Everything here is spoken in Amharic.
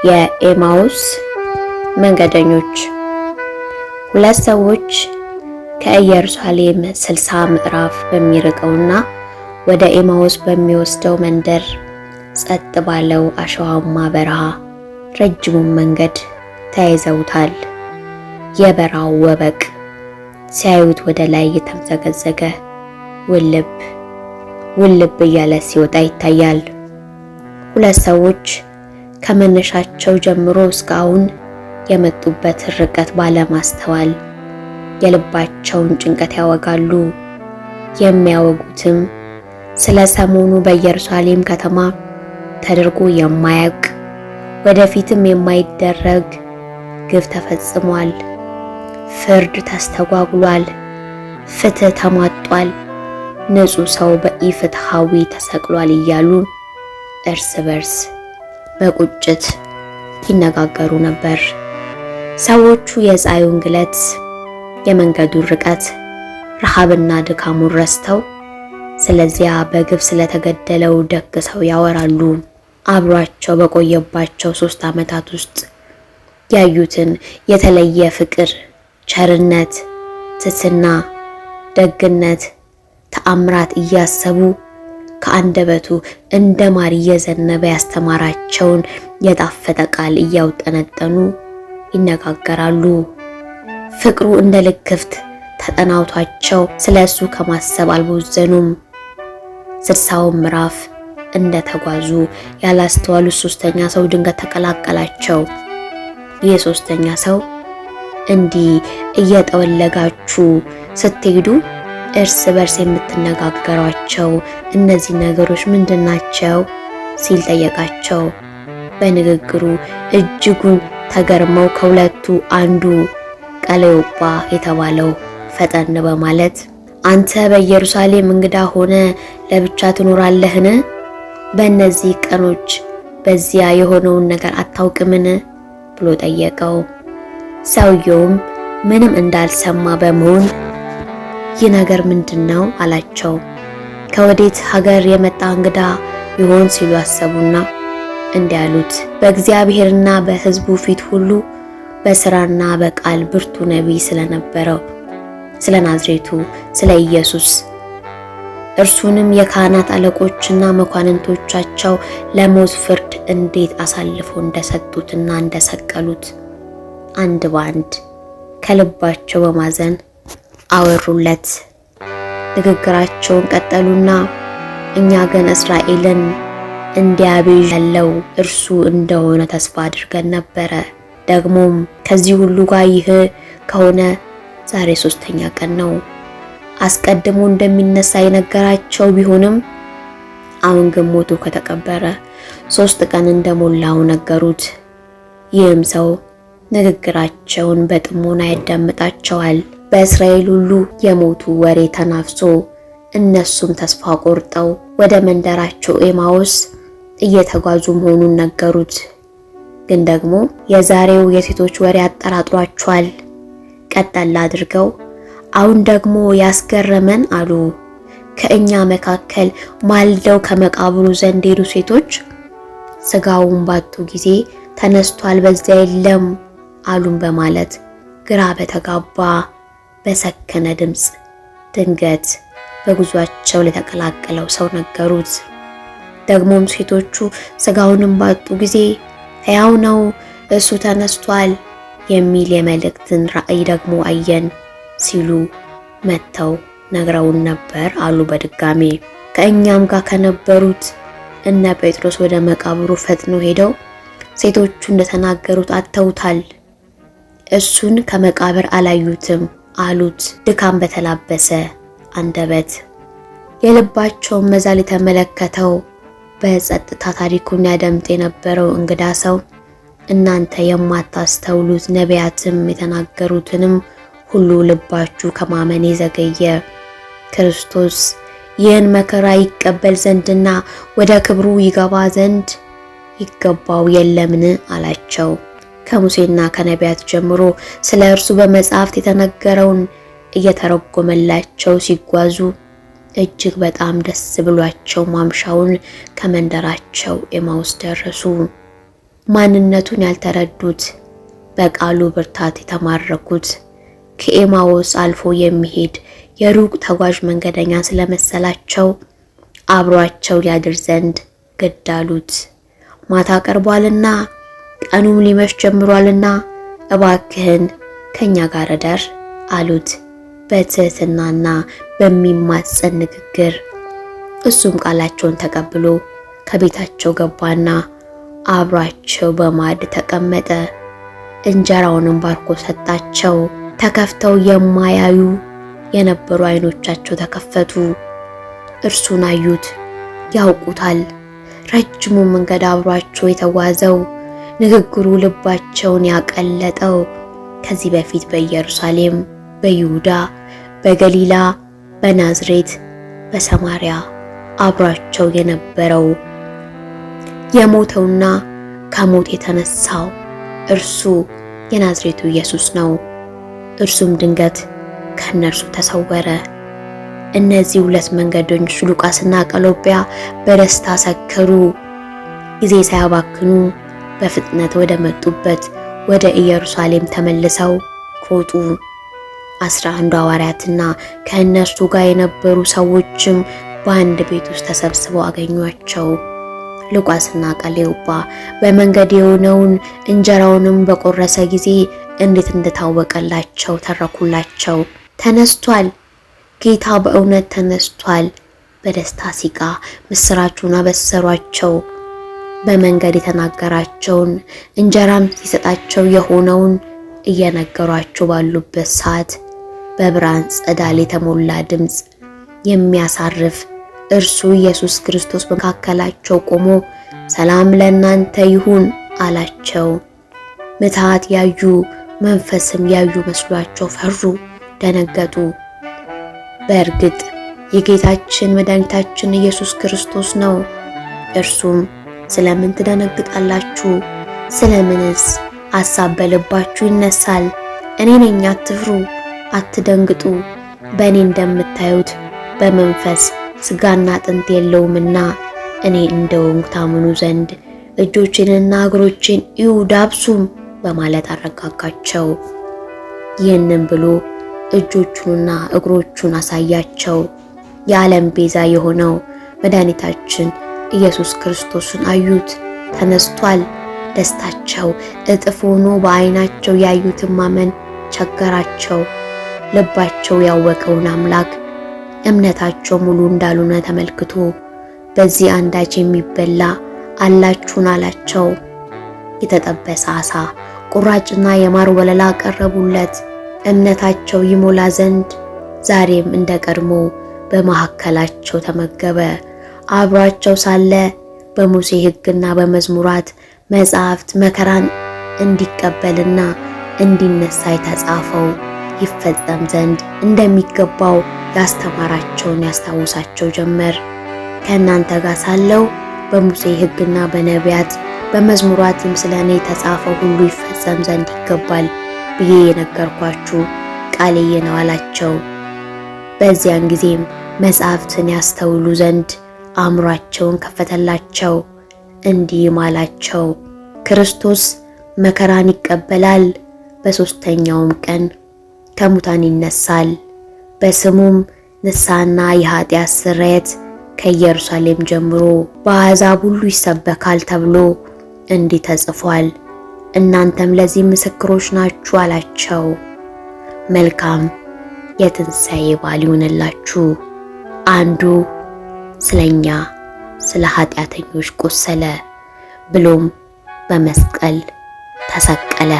የኤማውስ መንገደኞች። ሁለት ሰዎች ከኢየሩሳሌም 60 ምዕራፍ በሚርቀውና ወደ ኤማውስ በሚወስደው መንደር ጸጥ ባለው አሸዋማ በረሃ ረጅሙን መንገድ ተያይዘውታል። የበረሃው ወበቅ ሲያዩት ወደ ላይ እየተምዘገዘገ ውልብ እያለ ሲወጣ ይታያል። ሁለት ሰዎች ከመነሻቸው ጀምሮ እስካሁን የመጡበት ርቀት ባለማስተዋል የልባቸውን ጭንቀት ያወጋሉ። የሚያወጉትም ስለ ሰሞኑ በኢየሩሳሌም ከተማ ተደርጎ የማያውቅ ወደፊትም የማይደረግ ግፍ ተፈጽሟል። ፍርድ ተስተጓጉሏል። ፍትህ ተሟጧል። ንጹህ ሰው በኢፍትሃዊ ተሰቅሏል እያሉ እርስ በርስ በቁጭት ይነጋገሩ ነበር። ሰዎቹ የፀሐዩን ግለት፣ የመንገዱን ርቀት፣ ረሃብና ድካሙን ረስተው ስለዚያ በግፍ ስለተገደለው ደግ ሰው ያወራሉ። አብሯቸው በቆየባቸው 3 ዓመታት ውስጥ ያዩትን የተለየ ፍቅር፣ ቸርነት፣ ትህትና፣ ደግነት፣ ተአምራት እያሰቡ ከአንደበቱ እንደ ማር እየዘነበ ያስተማራቸውን የጣፈጠ ቃል እያውጠነጠኑ ይነጋገራሉ። ፍቅሩ እንደ ልክፍት ተጠናውቷቸው ስለሱ ከማሰብ አልቦዘኑም። 60ውን ምዕራፍ እንደተጓዙ ያላስተዋሉት 3ኛ ሰው ድንገት ተቀላቀላቸው። ይህ 3ኛ ሰው እንዲህ እየጠወለጋችሁ ስትሄዱ እርስ በርስ የምትነጋገሯቸው እነዚህ ነገሮች ምንድናቸው? ሲል ጠየቃቸው። በንግግሩ እጅጉን ተገርመው ከሁለቱ አንዱ ቀለዮጳ የተባለው ፈጠን በማለት አንተ በኢየሩሳሌም እንግዳ ሆነ ለብቻ ትኖራለህን? በእነዚህ ቀኖች በዚያ የሆነውን ነገር አታውቅምን? ብሎ ጠየቀው። ሰውየውም ምንም እንዳልሰማ በመሆን ይህ ነገር ምንድነው? አላቸው። ከወዴት ሀገር የመጣ እንግዳ ይሆን ሲሉ አሰቡና እንዲህ አሉት። በእግዚአብሔርና በሕዝቡ ፊት ሁሉ በስራና በቃል ብርቱ ነቢይ ስለነበረው ስለ ናዝሬቱ ስለ ኢየሱስ እርሱንም የካህናት አለቆችና መኳንንቶቻቸው ለሞት ፍርድ እንዴት አሳልፈው እንደሰጡትና እንደሰቀሉት አንድ ባንድ ከልባቸው በማዘን አወሩለት። ንግግራቸውን ቀጠሉና እኛ ግን እስራኤልን እንዲያቤዥ ያለው እርሱ እንደሆነ ተስፋ አድርገን ነበረ። ደግሞም ከዚህ ሁሉ ጋር ይህ ከሆነ ዛሬ 3ኛ ቀን ነው። አስቀድሞ እንደሚነሳ የነገራቸው ቢሆንም አሁን ግን ሞቶ ከተቀበረ 3 ቀን እንደሞላው ነገሩት። ይህም ሰው ንግግራቸውን በጥሞና ያዳምጣቸዋል። በእስራኤል ሁሉ የሞቱ ወሬ ተናፍሶ እነሱም ተስፋ ቆርጠው ወደ መንደራቸው ኤማውስ እየተጓዙ መሆኑን ነገሩት። ግን ደግሞ የዛሬው የሴቶች ወሬ አጠራጥሯቸዋል። ቀጠል አድርገው አሁን ደግሞ ያስገረመን አሉ። ከእኛ መካከል ማልደው ከመቃብሩ ዘንድ ሄዱ ሴቶች ስጋውን ባጡ ጊዜ ተነስቷል፣ በዚያ የለም አሉን በማለት ግራ በተጋባ በሰከነ ድምፅ ድንገት በጉዟቸው ለተቀላቀለው ሰው ነገሩት። ደግሞም ሴቶቹ ስጋውንም ባጡ ጊዜ ሕያው ነው፣ እሱ ተነስቷል የሚል የመልእክትን ራእይ ደግሞ አየን ሲሉ መተው ነግረውን ነበር አሉ በድጋሜ። ከእኛም ጋር ከነበሩት እነ ጴጥሮስ ወደ መቃብሩ ፈጥኖ ሄደው ሴቶቹ እንደተናገሩት አተውታል፣ እሱን ከመቃብር አላዩትም አሉት ድካም በተላበሰ አንደበት። የልባቸውን መዛል የተመለከተው በጸጥታ ታሪኩን ያደምጥ የነበረው እንግዳ ሰው እናንተ የማታስተውሉት ነቢያትም የተናገሩትንም ሁሉ ልባችሁ ከማመን የዘገየ ክርስቶስ ይህን መከራ ይቀበል ዘንድና ወደ ክብሩ ይገባ ዘንድ ይገባው የለምን አላቸው። ከሙሴና ከነቢያት ጀምሮ ስለ እርሱ በመጻሕፍት የተነገረውን እየተረጎመላቸው ሲጓዙ እጅግ በጣም ደስ ብሏቸው ማምሻውን ከመንደራቸው ኤማውስ ደረሱ። ማንነቱን ያልተረዱት በቃሉ ብርታት የተማረኩት ከኤማውስ አልፎ የሚሄድ የሩቅ ተጓዥ መንገደኛ ስለመሰላቸው አብሯቸው ሊያድር ዘንድ ግድ አሉት። ማታ ቀርቧልና ቀኑም ሊመሽ ጀምሯልና እባክህን ከኛ ጋር እደር አሉት በትህትናና በሚማጸን ንግግር። እሱም ቃላቸውን ተቀብሎ ከቤታቸው ገባና አብሯቸው በማዕድ ተቀመጠ። እንጀራውንም ባርኮ ሰጣቸው። ተከፍተው የማያዩ የነበሩ ዓይኖቻቸው ተከፈቱ። እርሱን አዩት፣ ያውቁታል። ረጅሙ መንገድ አብሯቸው የተጓዘው፣ ንግግሩ ልባቸውን ያቀለጠው፣ ከዚህ በፊት በኢየሩሳሌም፣ በይሁዳ፣ በገሊላ፣ በናዝሬት፣ በሰማርያ አብሯቸው የነበረው የሞተውና ከሞት የተነሳው እርሱ የናዝሬቱ ኢየሱስ ነው። እርሱም ድንገት ከነርሱ ተሰወረ። እነዚህ ሁለት መንገደኞች ሉቃስና ቀሎጵያ በደስታ ሰከሩ። ጊዜ ሳያባክኑ በፍጥነት ወደ መጡበት ወደ ኢየሩሳሌም ተመልሰው ሮጡ። 11 ሐዋርያትና ከእነርሱ ጋር የነበሩ ሰዎችም በአንድ ቤት ውስጥ ተሰብስበው አገኟቸው። ሉቃስና ቀሌዮጳ በመንገድ የሆነውን እንጀራውንም በቆረሰ ጊዜ እንዴት እንደታወቀላቸው ተረኩላቸው። ተነስቷል፣ ጌታ በእውነት ተነስቷል። በደስታ ሲቃ ምስራቹን አበሰሯቸው። በመንገድ የተናገራቸውን እንጀራም ሲሰጣቸው የሆነውን እየነገሯቸው ባሉበት ሰዓት በብርሃን ጸዳል የተሞላ ድምፅ የሚያሳርፍ እርሱ ኢየሱስ ክርስቶስ በመካከላቸው ቆሞ ሰላም ለእናንተ ይሁን አላቸው። ምትሃት ያዩ መንፈስም ያዩ መስሏቸው ፈሩ፣ ደነገጡ። በእርግጥ የጌታችን መድኃኒታችን ኢየሱስ ክርስቶስ ነው። እርሱም ስለምን ትደነግጣላችሁ? ስለምንስ ሐሳብ በልባችሁ ይነሳል? እኔ ነኝ፣ አትፍሩ፣ አትደንግጡ። በእኔ እንደምታዩት በመንፈስ ሥጋና አጥንት የለውምና እኔ እንደሆንኩ ታምኑ ዘንድ እጆቼንና እግሮቼን እዩ ዳብሱም በማለት አረጋጋቸው። ይህንን ብሎ እጆቹንና እግሮቹን አሳያቸው። የዓለም ቤዛ የሆነው መድኃኒታችን ኢየሱስ ክርስቶስን አዩት፣ ተነስቷል። ደስታቸው እጥፍ ሆኖ በዓይናቸው ያዩትን ማመን ቸገራቸው። ልባቸው ያወቀውን አምላክ እምነታቸው ሙሉ እንዳልሆነ ተመልክቶ በዚህ አንዳች የሚበላ አላችሁን አላቸው። የተጠበሰ ዓሣ ቁራጭና የማር ወለላ ቀረቡለት። እምነታቸው ይሞላ ዘንድ ዛሬም እንደ ቀድሞ በመካከላቸው ተመገበ። አብሯቸው ሳለ በሙሴ ሕግና በመዝሙራት መጻሕፍት መከራን እንዲቀበልና እንዲነሳ የተጻፈው ይፈጸም ዘንድ እንደሚገባው ያስተማራቸውን ያስታውሳቸው ጀመር። ከእናንተ ጋር ሳለው በሙሴ ሕግና በነቢያት በመዝሙራትም ስለ እኔ የተጻፈው ሁሉ ይፈጸም ዘንድ ይገባል ብዬ የነገርኳችሁ ቃሌ ነው አላቸው። በዚያን ጊዜም መጻሕፍትን ያስተውሉ ዘንድ አእምሯቸውን ከፈተላቸው። እንዲህም አላቸው፣ ክርስቶስ መከራን ይቀበላል፣ በሦስተኛውም ቀን ከሙታን ይነሳል፣ በስሙም ንስሐና የኃጢአት ስርየት ከኢየሩሳሌም ጀምሮ በአሕዛብ ሁሉ ይሰበካል ተብሎ እንዲህ ተጽፏል። እናንተም ለዚህ ምስክሮች ናችሁ አላቸው። መልካም የትንሣኤ በዓል ይሁንላችሁ። አንዱ ስለኛ ስለ ኃጢአተኞች ቆሰለ፣ ብሎም በመስቀል ተሰቀለ።